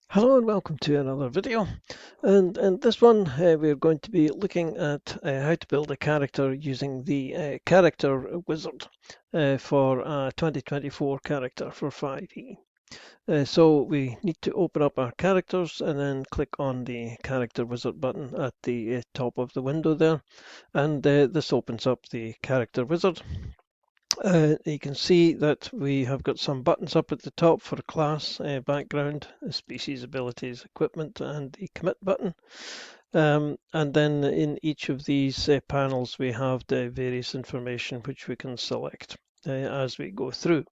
Hello and welcome to another video, and in this one we're going to be looking at how to build a character using the character wizard for a 2024 character for 5e. So we need to open up our characters and then click on the character wizard button at the top of the window there, and this opens up the character wizard. You can see that we have got some buttons up at the top for class, background, species, abilities, equipment, and the commit button. And then in each of these panels, we have the various information which we can select as we go through.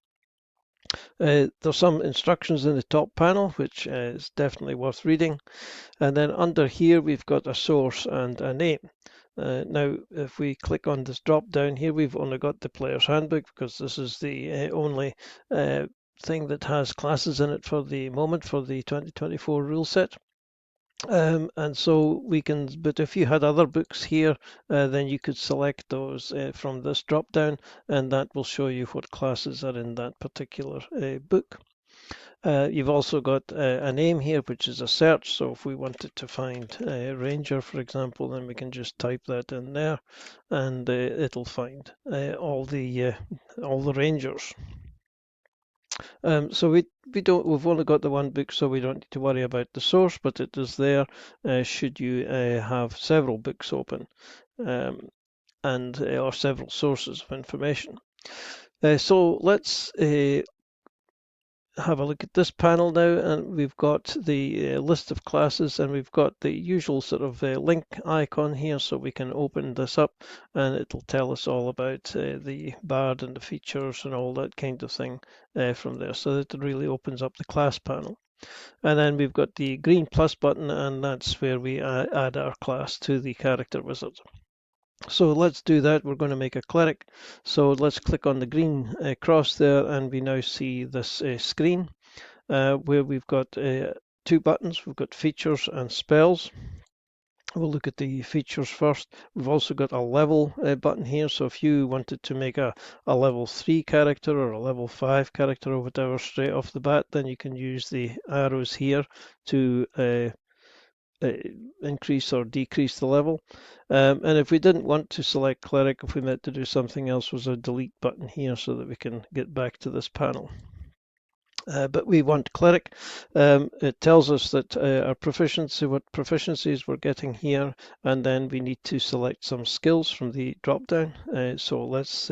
There's some instructions in the top panel, which is definitely worth reading. And then under here, we've got a source and a name. Now, if we click on this drop down here, we've only got the player's handbook because this is the only thing that has classes in it for the moment for the 2024 rule set. And so we can, but if you had other books here, then you could select those from this drop down, and that will show you what classes are in that particular book. You've also got a name here, which is a search. So if we wanted to find Ranger, for example, then we can just type that in there, and it'll find all the Rangers. So we've only got the one book, so we don't need to worry about the source, but it is there should you have several books open, and or several sources of information. So let's have a look at this panel now, and we've got the list of classes, and we've got the usual sort of link icon here, so we can open this up and it'll tell us all about the bard and the features and all that kind of thing from there. So it really opens up the class panel. And then we've got the green plus button, and that's where we add our class to the character wizard. So let's do that. We're going to make a cleric. So let's click on the green cross there, and we now see this screen where we've got two buttons. We've got features and spells. We'll look at the features first. We've also got a level button here. So if you wanted to make a level 3 character or a level 5 character or whatever straight off the bat, then you can use the arrows here to increase or decrease the level. And if we didn't want to select cleric, if we meant to do something else, was a delete button here so that we can get back to this panel. But we want cleric. It tells us that our proficiency, what proficiencies we're getting here, and then we need to select some skills from the drop down. So let's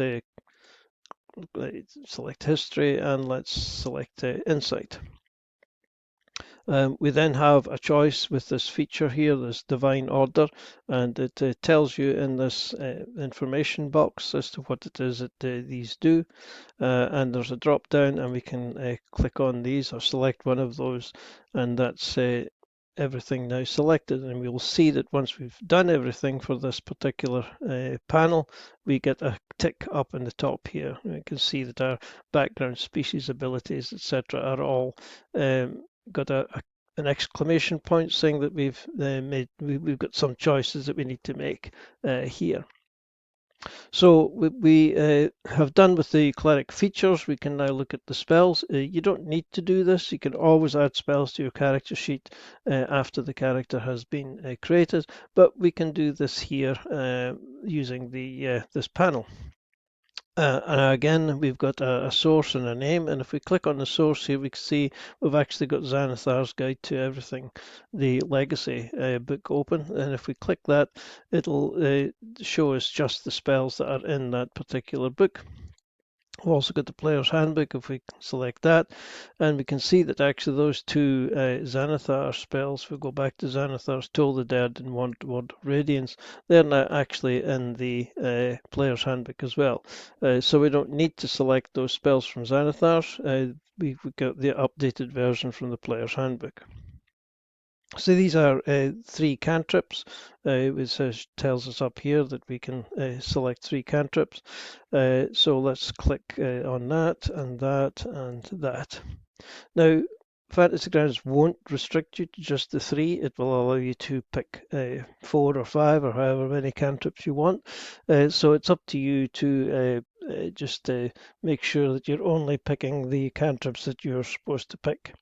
select history, and let's select insight. We then have a choice with this feature here, this divine order, and it tells you in this information box as to what it is that these do. And there's a drop down, and we can click on these or select one of those, and that's everything now selected. And we'll see that once we've done everything for this particular panel, we get a tick up in the top here. We can see that our background, species, abilities, etc. are all got an exclamation point saying that we've got some choices that we need to make here. So we have done with the cleric features. We can now look at the spells. You don't need to do this. You can always add spells to your character sheet after the character has been created, but we can do this here using the this panel. And again, we've got a source and a name, and if we click on the source here, we can see we've actually got Xanathar's Guide to Everything, the Legacy book open, and if we click that, it'll show us just the spells that are in that particular book. We've also got the player's handbook if we select that, and we can see that actually those two Xanathar spells, if we go back to Xanathar's Toll the Dead and Word of Radiance, they're now actually in the player's handbook as well. So we don't need to select those spells from Xanathar's. We've got the updated version from the player's handbook. So these are three cantrips. It tells us up here that we can select three cantrips. So let's click on that and that and that. Now, Fantasy Grounds won't restrict you to just the three. It will allow you to pick 4 or 5 or however many cantrips you want. So it's up to you to just make sure that you're only picking the cantrips that you're supposed to pick.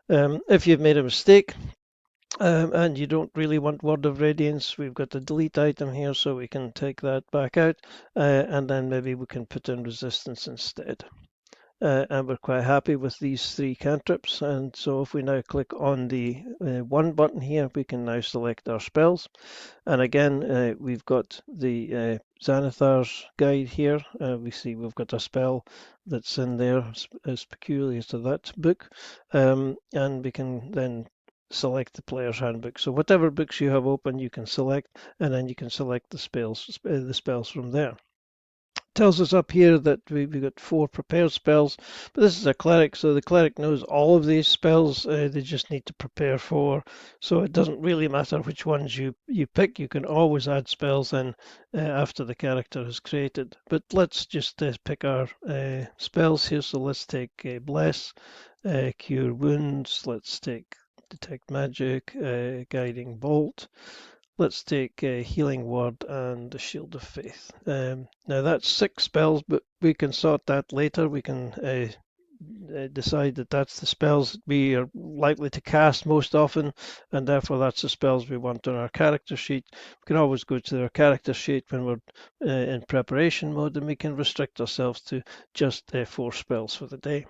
If you've made a mistake, and you don't really want Word of Radiance, we've got the delete item here, so we can take that back out, and then maybe we can put in resistance instead. And we're quite happy with these three cantrips. And so if we now click on the one button here, we can now select our spells. And again, we've got the Xanathar's guide here. We see we've got a spell that's in there as peculiar to that book. And we can then select the player's handbook. So whatever books you have open, you can select, and then you can select the spells from there. Tells us up here that we've got 4 prepared spells, but this is a cleric, so the cleric knows all of these spells. They just need to prepare 4, so it doesn't really matter which ones you pick. You can always add spells in after the character is created. But let's just pick our spells here. So let's take Bless, Cure Wounds, let's take Detect Magic, Guiding Bolt. Let's take a Healing Word and the Shield of Faith. Now that's 6 spells, but we can sort that later. We can decide that that's the spells we are likely to cast most often, and therefore that's the spells we want on our character sheet. We can always go to our character sheet when we're in preparation mode, and we can restrict ourselves to just 4 spells for the day.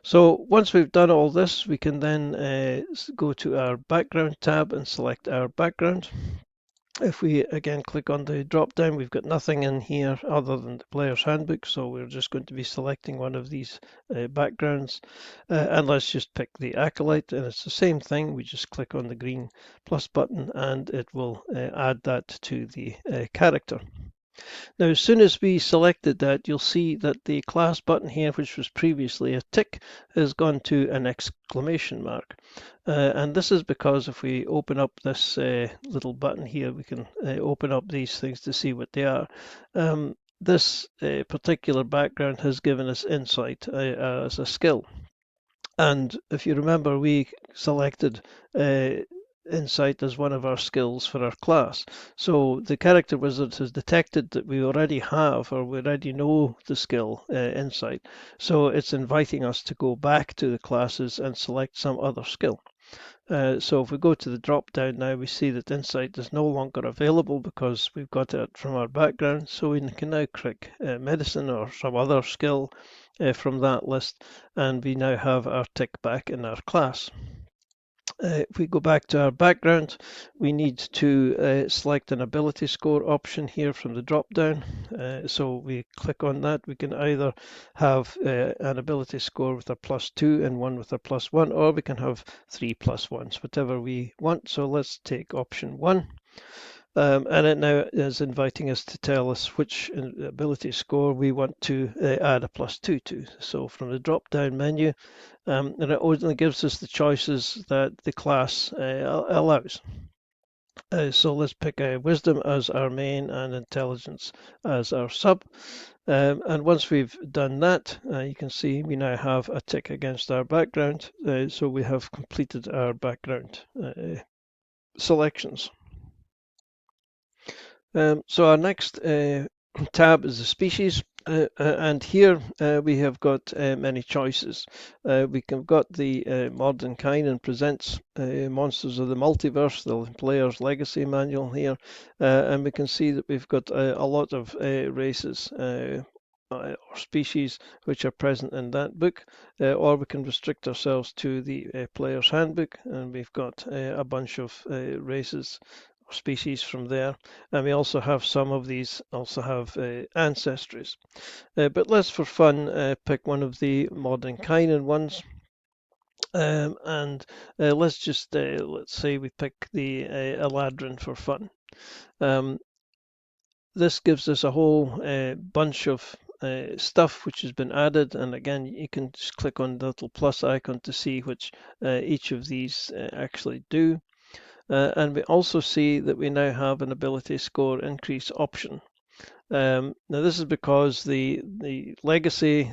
So once we've done all this, we can then go to our background tab and select our background. If we again click on the drop down, we've got nothing in here other than the player's handbook, so we're just going to be selecting one of these backgrounds. And let's just pick the Acolyte, and it's the same thing. We just click on the green plus button and it will add that to the character. Now, as soon as we selected that, you'll see that the class button here, which was previously a tick, has gone to an exclamation mark. And this is because if we open up this little button here, we can open up these things to see what they are. This particular background has given us insight as a skill. And if you remember, we selected insight as one of our skills for our class. So the character wizard has detected that we already have or we already know the skill insight. So it's inviting us to go back to the classes and select some other skill. So if we go to the drop down now, we see that insight is no longer available because we've got it from our background. So we can now click medicine or some other skill from that list, and we now have our tick back in our class. If we go back to our background, we need to select an ability score option here from the drop down. So we click on that. We can either have an ability score with a +2 and one with a +1, or we can have 3 +1s, whatever we want. So let's take option 1. And it now is inviting us to tell us which ability score we want to add a +2 to. So from the drop down menu, and it only gives us the choices that the class allows. So let's pick Wisdom as our main and Intelligence as our sub. And once we've done that, you can see we now have a tick against our background. So we have completed our background selections. So our next tab is the species. And here we have got many choices. We've got the Mordenkainen Presents Monsters of the Multiverse, the Player's Legacy Manual here, and we can see that we've got a lot of races or species which are present in that book, or we can restrict ourselves to the Player's Handbook, and we've got a bunch of races species from there, and we also have some of these also have ancestries, but let's for fun pick one of the Mordenkainen ones, and let's just let's say we pick the Eladrin for fun. This gives us a whole bunch of stuff which has been added, and again you can just click on the little plus icon to see which each of these actually do. And we also see that we now have an ability score increase option. Now this is because these legacy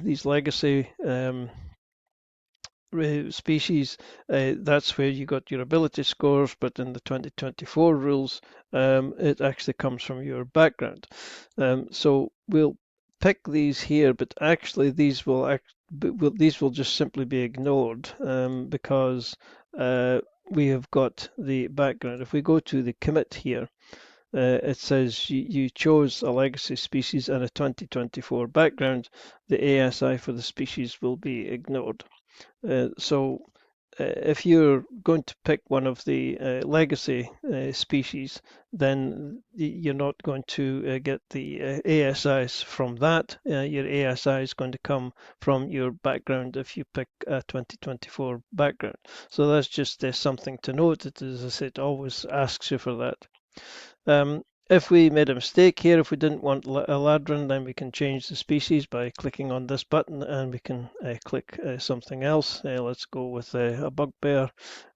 species, that's where you got your ability scores, but in the 2024 rules, it actually comes from your background. So we'll pick these here, but actually these will these will just simply be ignored because we have got the background. If we go to the commit here, it says you chose a legacy species and a 2024 background. The ASI for the species will be ignored. So if you're going to pick one of the legacy species, then you're not going to get the ASIs from that. Your ASI is going to come from your background if you pick a 2024 background. So that's just something to note. It, as I said, always asks you for that. If we made a mistake here, if we didn't want Eladrin, then we can change the species by clicking on this button, and we can click something else. Let's go with a bugbear,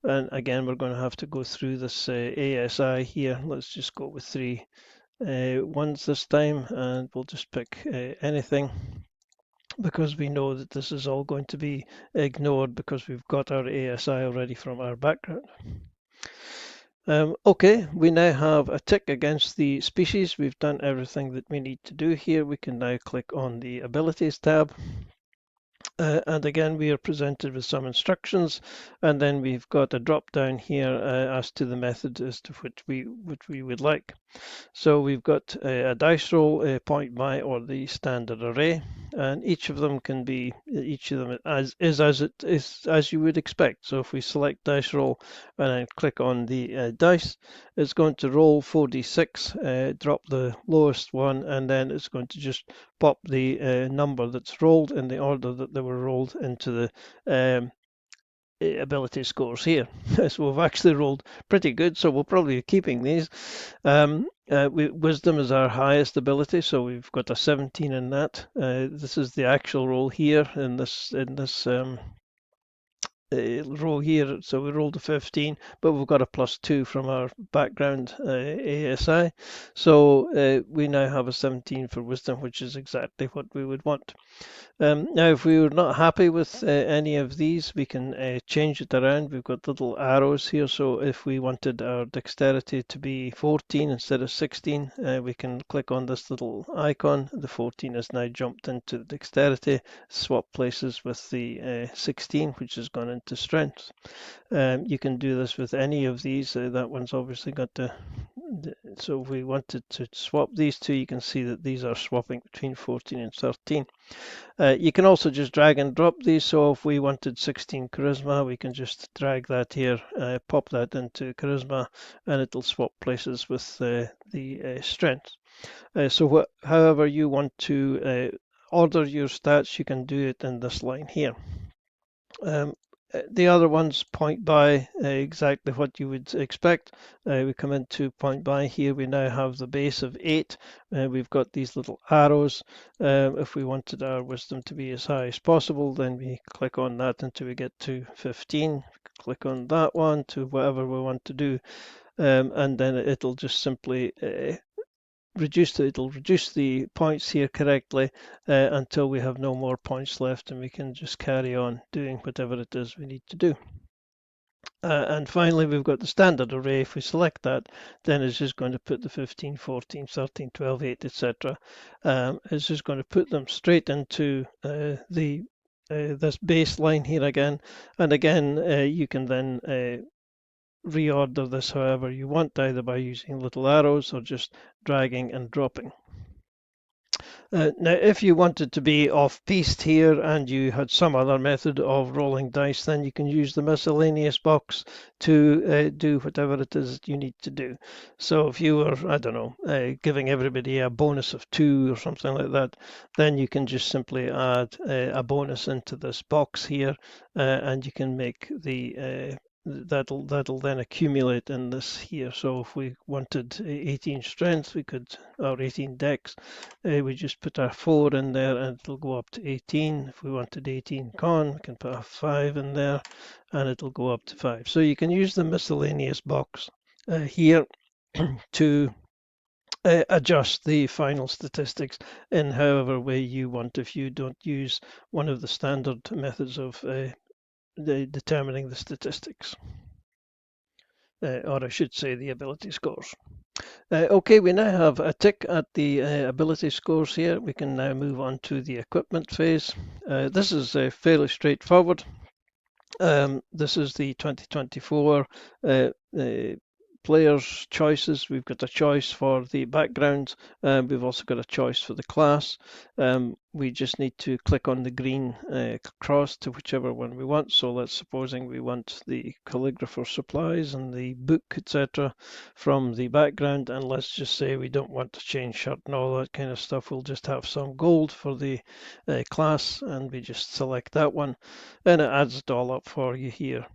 and again we're going to have to go through this ASI here. Let's just go with 3 ones this time, and we'll just pick anything, because we know that this is all going to be ignored because we've got our ASI already from our background. Okay, we now have a tick against the species. We've done everything that we need to do here. We can now click on the Abilities tab. And again, we are presented with some instructions, and then we've got a drop down here as to the method as to which we would like. So we've got a dice roll, a point buy, or the standard array, and each of them can be as you would expect. So if we select dice roll and then click on the dice, it's going to roll 4d6, drop the lowest one, and then it's going to just pop the number that's rolled in the order that they were rolled into the ability scores here. So we've actually rolled pretty good, so we'll probably be keeping these. Wisdom is our highest ability, so we've got a 17 in that. This is the actual roll here in this row here, so we rolled a 15, but we've got a +2 from our background ASI, so we now have a 17 for wisdom, which is exactly what we would want. Now, if we were not happy with any of these, we can change it around. We've got little arrows here, so if we wanted our dexterity to be 14 instead of 16, we can click on this little icon. The 14 has now jumped into dexterity, swap places with the 16, which has gone into strength. You can do this with any of these. That one's obviously got so if we wanted to swap these two, you can see that these are swapping between 14 and 13. You can also just drag and drop these, so if we wanted 16 charisma, we can just drag that here, pop that into charisma, and it'll swap places with the strength. So however you want to order your stats, you can do it in this line here. The other ones point by exactly what you would expect. We come into point by here. We now have the base of 8. We've got these little arrows. If we wanted our wisdom to be as high as possible, then we click on that until we get to 15. Click on that one to whatever we want to do, and then it'll just simply it'll reduce the points here correctly until we have no more points left, and we can just carry on doing whatever it is we need to do. And finally, we've got the standard array. If we select that, then it's just going to put the 15, 14, 13, 12, 8, etc. It's just going to put them straight into this baseline here again. And again, you can then reorder this however you want, either by using little arrows or just dragging and dropping. Now, if you wanted to be off-piste here and you had some other method of rolling dice, then you can use the miscellaneous box to do whatever it is that you need to do. So if you were, I don't know, giving everybody a bonus of 2 or something like that, then you can just simply add a bonus into this box here, and you can make the that'll then accumulate in this here. So if we wanted 18 strength, we could, or 18 dex, we just put our 4 in there and it'll go up to 18. If we wanted 18 con, we can put a 5 in there and it'll go up to 5. So you can use the miscellaneous box here to adjust the final statistics in however way you want, if you don't use one of the standard methods of determining the statistics, or I should say the ability scores. Okay, we now have a tick at the ability scores here. We can now move on to the equipment phase. This is fairly straightforward. This is the 2024 uh, uh, players' choices. We've got a choice for the background. We've also got a choice for the class. We just need to click on the green cross to whichever one we want. So let's supposing we want the calligrapher supplies and the book, etc., from the background. And let's just say we don't want to change shirt and all that kind of stuff. We'll just have some gold for the class, and we just select that one, and it adds it all up for you here.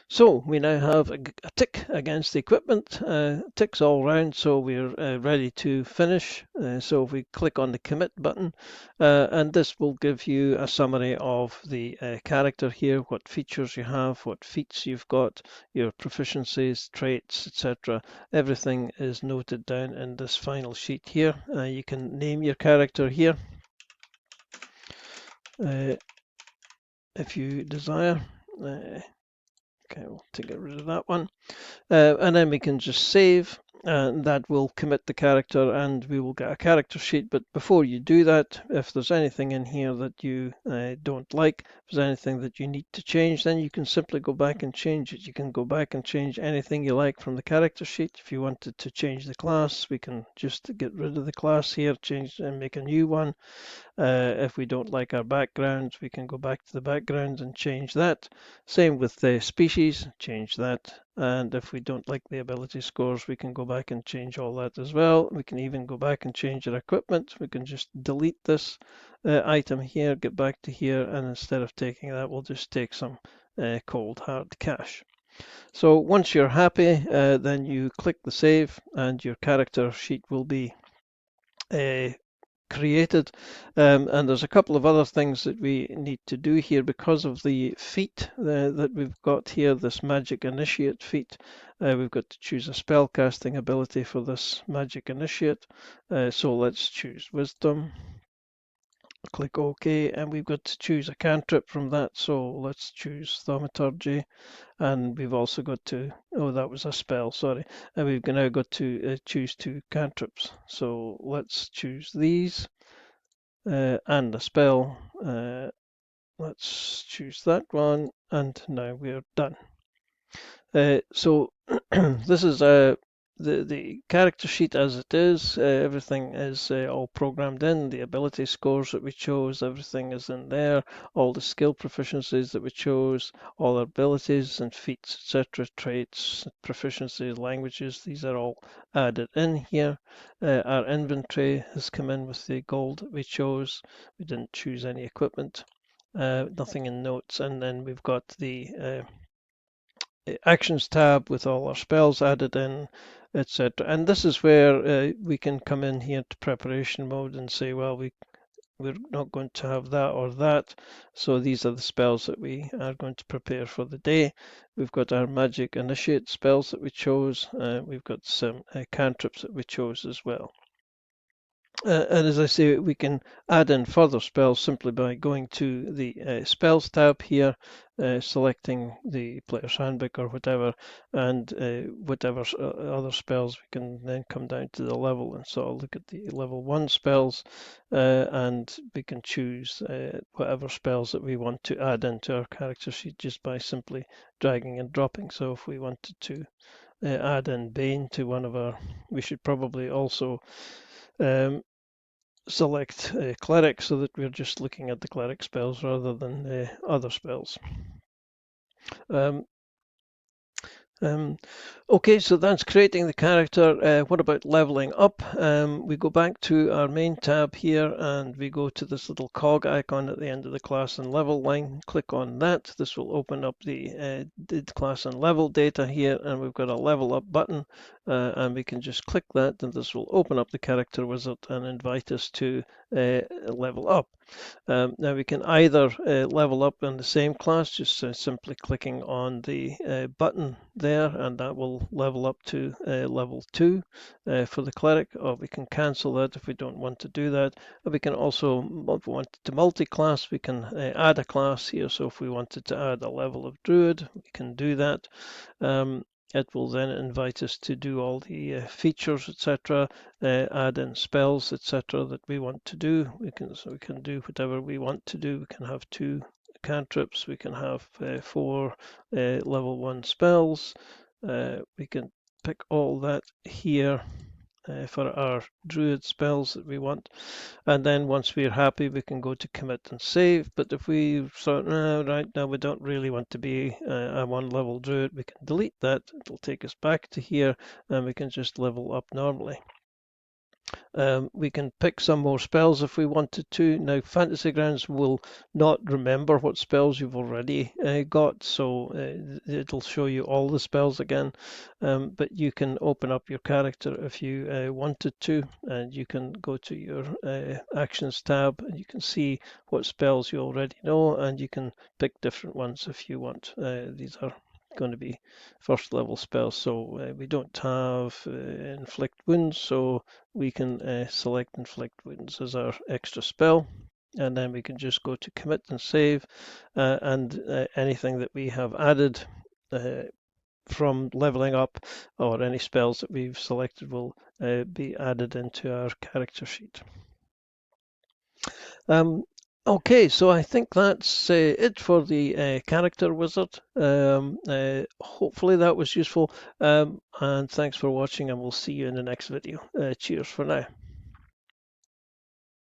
So we now have a tick against the equipment, ticks all round, so we're ready to finish. So if we click on the commit button, and this will give you a summary of the character here, what features you have, what feats you've got, your proficiencies, traits, etc. Everything is noted down in this final sheet here. You can name your character here if you desire. Okay, we'll take rid of that one. And then we can just save, and that will commit the character, and we will get a character sheet. But before you do that, if there's anything in here that you don't like, if there's anything that you need to change, then you can simply go back and change it. You can go back and change anything you like from the character sheet. If you wanted to change the class, we can just get rid of the class here, change and make a new one. If we don't like our backgrounds, we can go back to the backgrounds and change that. Same with the species, change that. And if we don't like the ability scores, we can go back and change all that as well. We can even go back and change our equipment. We can just delete this item here, get back to here, and instead of taking that, we'll just take some cold hard cash. So once you're happy, then you click the save, and your character sheet will be created. And there's a couple of other things that we need to do here because of the feat that we've got here, this magic initiate feat. We've got to choose a spellcasting ability for this magic initiate. So let's choose wisdom. Click OK, and we've got to choose a cantrip from that. So let's choose thaumaturgy, and we've also got to, oh, that was a spell, sorry. And we've now got to choose two cantrips. So let's choose these. And a spell. Let's choose that one, and now we're done. So this is the character sheet as it is. Everything is all programmed in. The ability scores that we chose, everything is in there. All the skill proficiencies that we chose, all our abilities and feats, etc., traits, proficiencies, languages, these are all added in here. Our inventory has come in with the gold that we chose. We didn't choose any equipment. Nothing in notes, and then we've got the actions tab with all our spells added in, etc. And this is where we can come in here to preparation mode and say, well, we're not going to have that or that. So these are the spells that we are going to prepare for the day. We've got our magic initiate spells that we chose. We've got some cantrips that we chose as well. And as I say, we can add in further spells simply by going to the spells tab here, selecting the player's handbook or whatever, and whatever other spells, we can then come down to the level. And so I'll look at the level 1 spells, and we can choose whatever spells that we want to add into our character sheet just by simply dragging and dropping. So if we wanted to add in Bane to one of our, we should probably also select cleric so that we're just looking at the cleric spells rather than other spells. Um, okay, so that's creating the character. What about leveling up? We go back to our main tab here and we go to this little cog icon at the end of the class and level line. Click on that. This will open up the class and level data here, and we've got a level up button, and we can just click that, and this will open up the character wizard and invite us to level up. Now we can either level up in the same class, just simply clicking on the button there, and that will level up to level 2 for the cleric, or we can cancel that if we don't want to do that. And we can also, if we want to multi-class, we can add a class here. So if we wanted to add a level of druid, we can do that. It will then invite us to do all the features, etc., add in spells, etc., that we want to do. We can do whatever we want to do. We can have 2 cantrips. We can have 4 level 1 spells. We can pick all that here for our druid spells that we want. And then once we're happy, we can go to commit and save. But if we sort right now we don't really want to be a 1 level druid, we can delete that. It'll take us back to here, and we can just level up normally. We can pick some more spells if we wanted to. Now, Fantasy Grounds will not remember what spells you've already got, so it'll show you all the spells again. But you can open up your character if you wanted to, and you can go to your Actions tab, and you can see what spells you already know, and you can pick different ones if you want. These are going to be first level spells, so we don't have inflict wounds, so we can select inflict wounds as our extra spell, and then we can just go to commit and save, and anything that we have added from leveling up, or any spells that we've selected, will be added into our character sheet. Okay, so I think that's it for the character wizard. Hopefully that was useful, and thanks for watching, and we'll see you in the next video. Cheers for now.